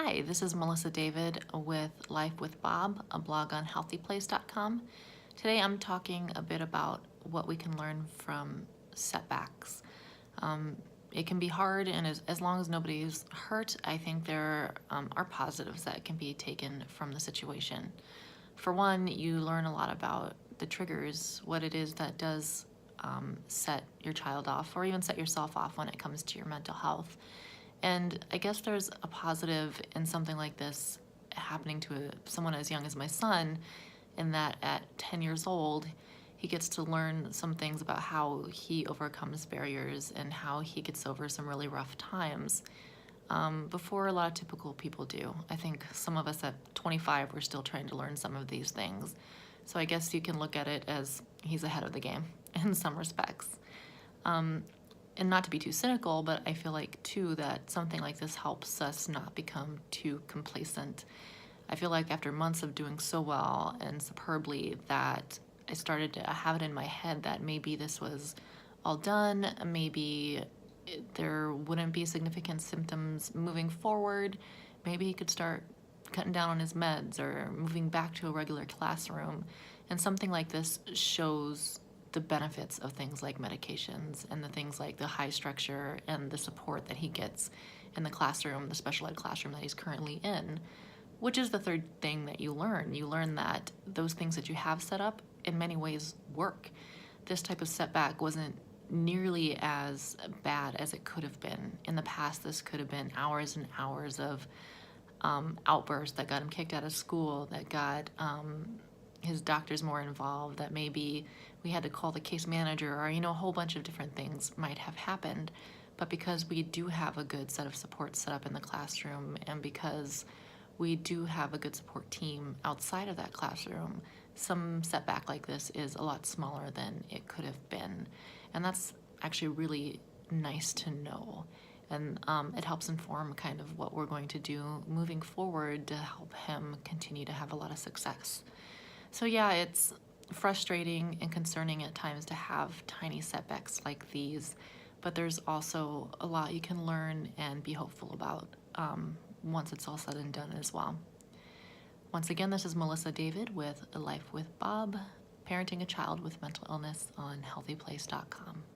Hi, this is Melissa David with Life with Bob, a blog on healthyplace.com. Today I'm talking a bit about what we can learn from setbacks. It can be hard, and as long as nobody's hurt, I think there are positives that can be taken from the situation. For one, you learn a lot about the triggers, what it is that does set your child off, or even set yourself off when it comes to your mental health. And I guess there's a positive in something like this happening to someone as young as my son, in that at 10 years old, he gets to learn some things about how he overcomes barriers and how he gets over some really rough times before a lot of typical people do. I think some of us at 25 we're still trying to learn some of these things. So I guess you can look at it as he's ahead of the game in some respects. And not to be too cynical, but I feel like too that something like this helps us not become too complacent. I feel like after months of doing so well and superbly that I started to have it in my head that maybe this was all done, maybe there wouldn't be significant symptoms moving forward. Maybe he could start cutting down on his meds or moving back to a regular classroom. And something like this shows the benefits of things like medications and the things like the high structure and the support that he gets in the classroom, the special ed classroom that he's currently in, which is the third thing that you learn. You learn that those things that you have set up in many ways work. This type of setback wasn't nearly as bad as it could have been. In the past, this could have been hours and hours of outbursts that got him kicked out of school, that got his doctors more involved, that maybe we had to call the case manager, or a whole bunch of different things might have happened. But because we do have a good set of support set up in the classroom, and because we do have a good support team outside of that classroom, some setback like this is a lot smaller than it could have been. And that's actually really nice to know. And it helps inform kind of what we're going to do moving forward to help him continue to have a lot of success. So yeah, it's frustrating and concerning at times to have tiny setbacks like these, but there's also a lot you can learn and be hopeful about once it's all said and done as well. Once again, this is Melissa David with A Life with Bob, parenting a child with mental illness on healthyplace.com.